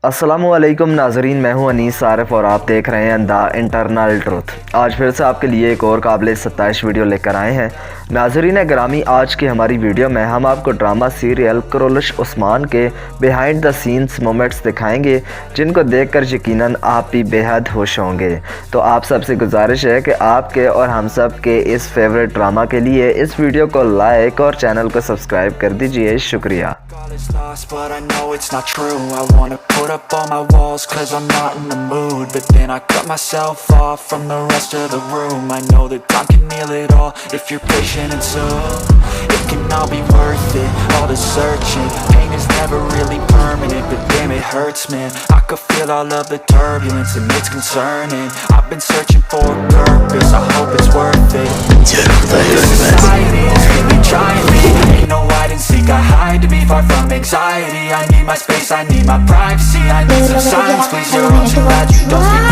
अस्सलामुअलैकुम नाजरीन, मैं हूं अनीस आरिफ और आप देख रहे हैं द इंटरनल ट्रुथ। आज फिर से आपके लिए एक और काबिल सत्ताइश वीडियो लेकर आए हैं। नाजरीन ग्रामी, आज की हमारी वीडियो में हम आपको ड्रामा सीरियल क्रोलिश उस्मान के बिहाइंड द सीन्स मोमेंट्स दिखाएंगे, जिनको देखकर यकीनन आप भी बेहद खुश होंगे। तो आप सबसे गुजारिश है कि आपके और हम सब के इस फेवरेट ड्रामा के लिए इस वीडियो को लाइक और चैनल को सब्सक्राइब कर दीजिए। शुक्रिया। Up all my walls cause I'm not in the mood, but then I cut myself off from the rest of the room. I know that time can heal it all if you're patient and soon it can all be worth it, all the searching. Pain is never really permanent, but damn it hurts, man. I could feel all of the turbulence and it's concerning. I've been searching for a purpose, I hope it's worth it. This society is really trying me. Ain't no hide and seek, I hide to be far from anxiety. I need my space, I need my privacy, I need some silence, please. You're all too loud, you don't speak